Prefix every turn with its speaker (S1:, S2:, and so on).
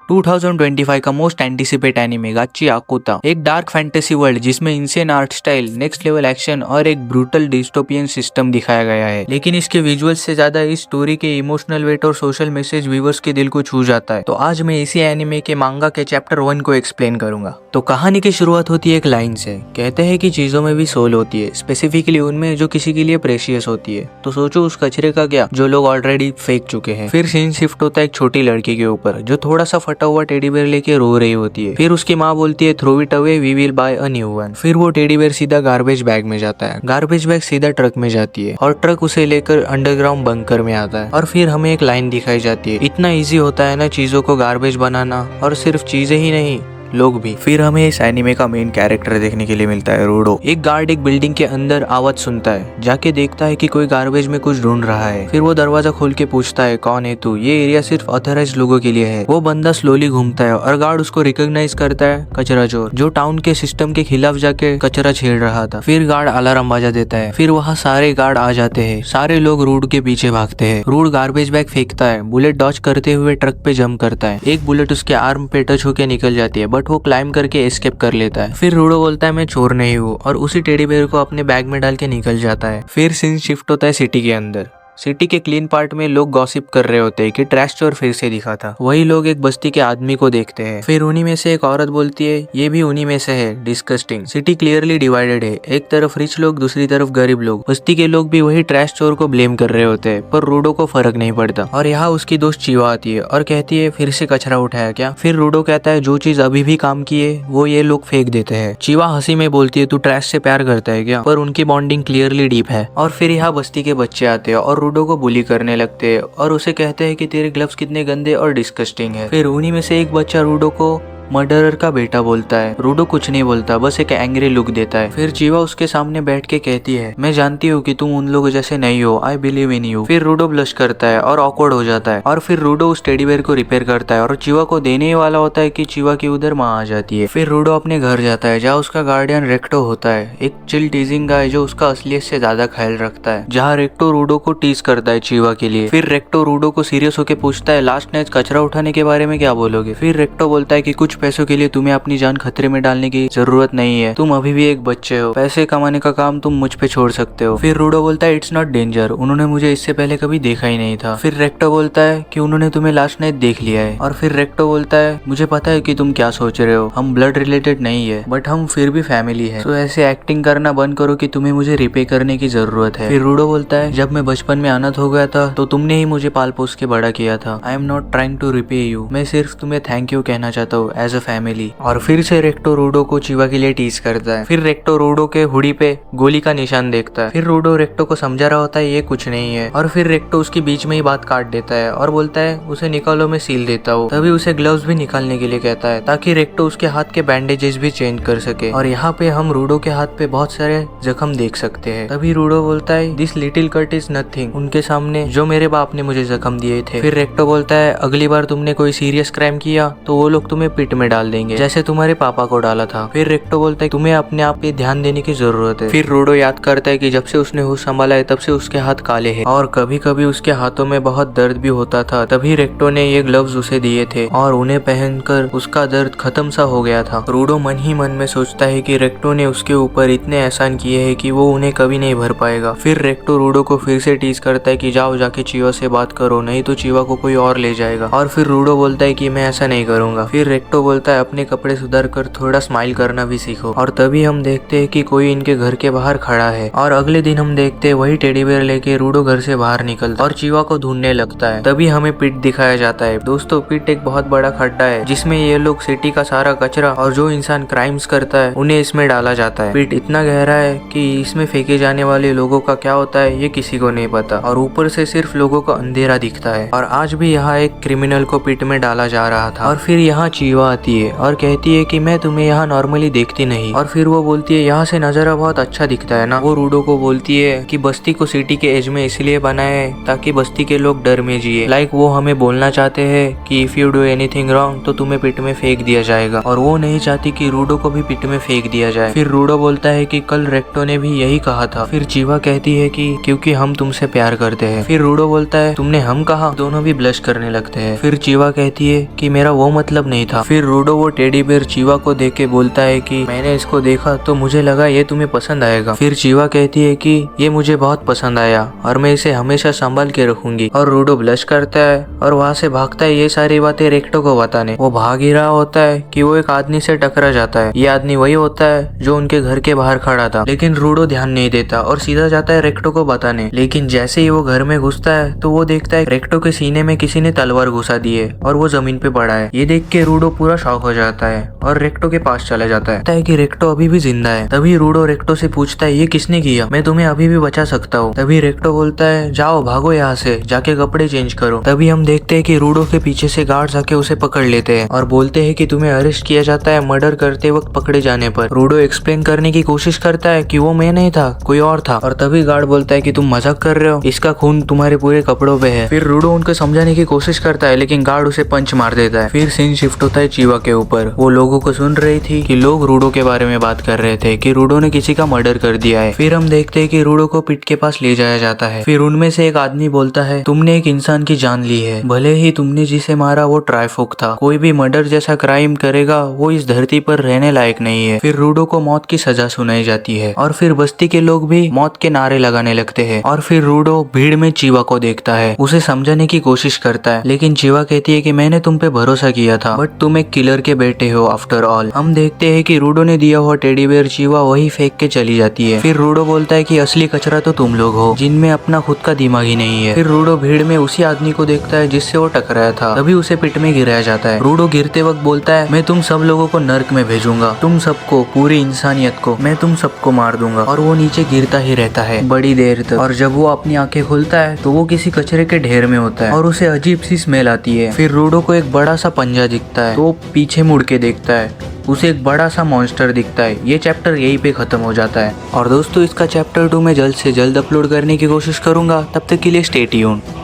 S1: 2025 का most anticipate anime गाची आकुता, एक डार्क फैंटेसी वर्ल्ड जिसमें insane art style, next level action और एक ब्रूटल डिस्टोपियन सिस्टम दिखाया गया है। लेकिन इसके विजुअल्स से ज्यादा इस स्टोरी के इमोशनल वेट और सोशल मैसेज व्यूअर्स के दिल को छू जाता है। तो आज मैं इसी एनिमे के मांगा के चैप्टर 1 को एक्सप्लेन करूंगा। तो कहानी की शुरुआत होती है एक लाइन से। कहते हैं कि चीजों में भी सोल होती है, स्पेसिफिकली उनमें जो किसी के लिए प्रेशियस होती है। तो सोचो उस कचरे का क्या जो लोग ऑलरेडी फेंक चुके हैं। फिर सीन शिफ्ट होता है एक छोटी लड़की के ऊपर जो थोड़ा सा फटा हुआ टेडी बेयर लेके रो रही होती है। फिर उसकी माँ बोलती है throw it away, we will buy a new one. फिर वो टेडी बेयर सीधा गार्बेज बैग में जाता है, गार्बेज बैग सीधा ट्रक में जाती है और ट्रक उसे लेकर अंडरग्राउंड बंकर में आता है। और फिर हमें एक लाइन दिखाई जाती है, इतना इजी होता है ना चीजों को गार्बेज बनाना, और सिर्फ चीजें ही नहीं लोग भी। फिर हमें इस एनिमे का मेन कैरेक्टर देखने के लिए मिलता है रूडो। एक गार्ड एक बिल्डिंग के अंदर आवाज सुनता है, जाके देखता है कि कोई गार्बेज में कुछ ढूंढ रहा है। फिर वो दरवाजा खोल के पूछता है कौन है तू, ये एरिया सिर्फ ऑथराइज्ड लोगों के लिए है। वो बंदा स्लोली घूमता है और गार्ड उसको रिकॉग्नाइज करता है, कचरा चोर जो टाउन के सिस्टम के खिलाफ जाके कचरा छेड़ रहा था। फिर गार्ड अलार्म बजा देता है। फिर वहाँ सारे गार्ड आ जाते हैं, सारे लोग रूड के पीछे भागते हैं। रूड गार्बेज बैग फेंकता है, बुलेट डॉज करते हुए ट्रक पे जंप करता है। एक बुलेट उसके आर्म पे टच होके निकल जाती है, बट वो क्लाइम करके एस्केप कर लेता है। फिर रूडो बोलता है मैं चोर नहीं हूँ और उसी टेडी बेयर को अपने बैग में डाल के निकल जाता है। फिर सीन शिफ्ट होता है सिटी के अंदर। सिटी के क्लीन पार्ट में लोग गॉसिप कर रहे होते हैं कि ट्रैश चोर फिर से दिखा था। वही लोग एक बस्ती के आदमी को देखते हैं। फिर उन्हीं में से एक औरत बोलती है ये भी उन्हीं में से है, डिस्गस्टिंग। सिटी क्लियरली डिवाइडेड है, एक तरफ रिच लोग, दूसरी तरफ गरीब लोग। बस्ती के लोग भी वही ट्रैश चोर को ब्लेम कर रहे होते हैं, पर रूडो को फर्क नहीं पड़ता। और यहाँ उसकी दोस्त चीवा आती है और कहती है फिर से कचरा उठाया क्या। फिर रूडो कहता है जो चीज अभी भी काम की है वो ये लोग फेंक देते हैं। चीवा हंसी में बोलती है तू ट्रैश से प्यार करता है क्या, पर उनकी बॉन्डिंग क्लियरली डीप है। और फिर यहाँ बस्ती के बच्चे आते हैं और रूडो को बुली करने लगते हैं और उसे कहते हैं कि तेरे ग्लव्स कितने गंदे और डिस्गस्टिंग है। फिर उन्हीं में से एक बच्चा रूडो को मर्डरर का बेटा बोलता है। रूडो कुछ नहीं बोलता, बस एक एंग्री लुक देता है। फिर चीवा उसके सामने बैठ के कहती है मैं जानती हूँ कि तुम उन लोगों जैसे नहीं हो, आई बिलीव इन यू। फिर रूडो ब्लश करता है और ऑकवर्ड हो जाता है। और फिर रूडो उस टेडी बेयर को रिपेयर करता है और चीवा को देने ही वाला होता है कि चीवा की उधर माँ आ जाती है। फिर रूडो अपने घर जाता है जहाँ उसका गार्डियन रेक्टो होता है, एक चिल टीजिंग गाय जो उसका असलियत से ज्यादा ख्याल रखता है। जहाँ रेक्टो रूडो को टीज करता है चीवा के लिए। फिर रेक्टो रूडो को सीरियस होकर पूछता है लास्ट नाइट कचरा उठाने के बारे में क्या बोलोगे। फिर रेक्टो बोलता है कि कुछ पैसों के लिए तुम्हें अपनी जान खतरे में डालने की जरूरत नहीं है, तुम अभी भी एक बच्चे हो, पैसे कमाने का काम तुम मुझ पे छोड़ सकते हो। फिर रूडो बोलता है इट्स नॉट डेंजर, उन्होंने मुझे इससे पहले कभी देखा ही नहीं था। फिर रेक्टो बोलता है कि उन्होंने तुम्हें लास्ट नाइट देख लिया है। और फिर रेक्टो बोलता है मुझे पता है कि तुम क्या सोच रहे हो, हम ब्लड रिलेटेड नहीं है बट हम फिर भी फैमिली है, तो ऐसे एक्टिंग करना बंद करो कि तुम्हें मुझे रिपे करने की जरूरत है। फिर रूडो बोलता है जब मैं बचपन में अनाथ हो गया था तो तुमने ही मुझे पाल पोस के बड़ा किया था, I am not trying to repay you, मैं सिर्फ तुम्हें थैंक यू कहना चाहता हूँ एज अ फैमिली। और फिर से रेक्टो रूडो को चीवा के लिए टीज करता है। फिर रेक्टो रूडो के हुडी पे गोली का निशान देखता है। फिर रूडो रेक्टो को समझा रहा होता है ये कुछ नहीं है। और फिर रेक्टो उसकी बीच में ही बात काट देता है और बोलता है उसे निकालो, मैं सील देता हूँ। तभी उसे ग्लव्स भी निकालने के लिए कहता है ताकि रेक्टो उसके हाथ के बैंडेजेस भी चेंज कर सके। और यहाँ पे हम रूडो के हाथ पे बहुत सारे जख्म देख सकते हैं। तभी रूडो बोलता है this little cut is nothing, उनके सामने जो मेरे बाप ने मुझे जख्म दिए थे। फिर रेक्टो बोलता है अगली बार तुमने कोई सीरियस क्राइम किया तो वो लोग तुम्हें पिट में डाल देंगे जैसे तुम्हारे पापा को डाला था। फिर रेक्टो बोलता है तुम्हें अपने आप पे ध्यान देने की जरूरत है। फिर रूडो याद करता है कि जब से उसने होश संभाला है तब से उसके हाथ काले हैं और कभी कभी उसके हाथों में बहुत दर्द भी होता था। तभी रेक्टो ने ये ग्लव्स उसे दिए थे और उन्हें पहनकर उसका दर्द खत्म सा हो गया था। रूडो मन ही मन में सोचता है कि रेक्टो ने उसके ऊपर इतने एहसान किए हैं कि वो उन्हें कभी नहीं भर पाएगा। फिर रेक्टो रूडो को फिर से टीज करता है कि जाओ जाके चीवा से बात करो, नहीं तो चीवा को कोई और ले जाएगा। और फिर रूडो बोलता है कि मैं ऐसा नहीं करूंगा। फिर रेक्टो बोलता है अपने कपड़े सुधार कर थोड़ा स्माइल करना भी सीखो। और तभी हम देखते हैं कि कोई इनके घर के बाहर खड़ा है। और अगले दिन हम देखते हैं वही टेडी बेयर लेके रूडो घर से बाहर निकलता और चीवा को ढूंढने लगता है। तभी हमें पिट दिखाया जाता है। दोस्तों पिट एक बहुत बड़ा खड्डा है जिसमें ये लोग सिटी का सारा कचरा और जो इंसान क्राइम्स करता है उन्हें इसमें डाला जाता है। पिट इतना गहरा है कि इसमें फेंके जाने वाले लोगों का क्या होता है ये किसी को नहीं पता और ऊपर से सिर्फ लोगों को अंधेरा दिखता है। और आज भी यहाँ एक क्रिमिनल को पिट में डाला जा रहा था। और फिर यहाँ चीवा चीवा आती है और कहती है कि मैं तुम्हें यहाँ नॉर्मली देखती नहीं। और फिर वो बोलती है यहाँ से नजारा बहुत अच्छा दिखता है ना। वो रूडो को बोलती है कि बस्ती को सिटी के एज में इसलिए बनाया है ताकि बस्ती के लोग डर में जिए। लाइक वो हमें बोलना चाहते हैं कि if you do anything wrong तो तुम्हें पिट में फेंक दिया जाएगा, और वो नहीं चाहती कि रूडो को भी पिट में फेंक दिया जाए। फिर रूडो बोलता है कि कल रेक्टो ने भी यही कहा था। फिर चीवा कहती है कि क्योंकि हम तुमसे प्यार करते हैं। फिर रूडो बोलता है तुमने हम कहा। दोनों भी ब्लश करने लगते हैं। फिर चीवा कहती है कि मेरा वो मतलब नहीं था। फिर रूडो वो टेडी बेयर चीवा को देख के बोलता है कि मैंने इसको देखा तो मुझे लगा ये तुम्हें पसंद आएगा। फिर चीवा कहती है कि ये मुझे बहुत पसंद आया और मैं इसे हमेशा संभाल के रखूंगी। और रूडो ब्लश करता है और वहाँ से भागता है ये सारी बातें रेक्टो को बताने। वो भाग ही रहा होता है कि वो एक आदमी से टकरा जाता है। ये आदमी वही होता है जो उनके घर के बाहर खड़ा था, लेकिन रूडो ध्यान नहीं देता और सीधा जाता है रेक्टो को बताने। लेकिन जैसे ही वो घर में घुसता है तो वो देखता है रेक्टो के सीने में किसी ने तलवार घुसा दी है और वो जमीन पे पड़ा है। ये देख के रूडो पूरा शॉक हो जाता है और रेक्टो के पास चला जाता है कि रेक्टो अभी भी जिंदा है। तभी रूडो रेक्टो से पूछता है ये किसने किया, मैं तुम्हें अभी भी बचा सकता हूँ। तभी रेक्टो बोलता है जाओ भागो यहाँ से, जाके कपड़े चेंज करो। तभी हम देखते हैं कि रूडो के पीछे से गार्ड्स आके उसे पकड़ लेते हैं और बोलते हैं कि तुम्हें अरेस्ट किया जाता है मर्डर करते वक्त पकड़े जाने पर। रूडो एक्सप्लेन करने की कोशिश करता है कि वो मैं नहीं था, कोई और था। और तभी गार्ड बोलता है कि तुम मजाक कर रहे हो, इसका खून तुम्हारे पूरे कपड़ों पे है। फिर रूडो उनको समझाने की कोशिश करता है लेकिन गार्ड उसे पंच मार देता है। फिर सीन शिफ्ट होता है चीवा के ऊपर। वो लोगों को सुन रही थी कि लोग रूडो के बारे में बात कर रहे थे कि रूडो ने किसी का मर्डर कर दिया है। फिर हम देखते हैं कि रूडो को पिट के पास ले जाया जाता है। फिर उनमें से एक आदमी बोलता है तुमने एक इंसान की जान ली है, भले ही तुमने जिसे मारा वो ट्राइफोक था। कोई भी मर्डर जैसा क्राइम करेगा वो इस धरती पर रहने लायक नहीं है। फिर रूडो को मौत की सजा सुनाई जाती है और फिर बस्ती के लोग भी मौत के नारे लगाने लगते हैं। और फिर रूडो भीड़ में चीवा को देखता है, उसे समझाने की कोशिश करता है लेकिन चीवा कहती है कि मैंने तुम पे भरोसा किया था बट तुम एक किलर के बेटे हो आफ्टर ऑल। हम देखते हैं कि रूडो ने दिया हुआ टेडी बेयर चीवा वही फेंक के चली जाती है। फिर रूडो बोलता है कि असली कचरा तो तुम लोग हो जिनमें अपना खुद का दिमाग ही नहीं है। फिर रूडो भीड़ में उसी आदमी को देखता है जिससे वो टकराया था। तभी उसे पिट में गिराया जाता है। रूडो गिरते वक्त बोलता है मैं तुम सब लोगों को नर्क में भेजूंगा, तुम सबको, पूरी इंसानियत को मैं तुम सबको मार दूंगा। और वो नीचे गिरता ही रहता है बड़ी देर तक। और जब वो अपनी आंखें खोलता है तो वो किसी कचरे के ढेर में होता है और उसे अजीब सी स्मेल आती है। फिर रूडो को एक बड़ा सा पंजा दिखता है तो वो पीछे मुड़ के देखता है, उसे एक बड़ा सा मॉन्स्टर दिखता है। ये चैप्टर यहीं पे खत्म हो जाता है। और दोस्तों इसका चैप्टर 2 मैं जल्द से जल्द अपलोड करने की कोशिश करूंगा। तब तक के लिए स्टे ट्यून्ड।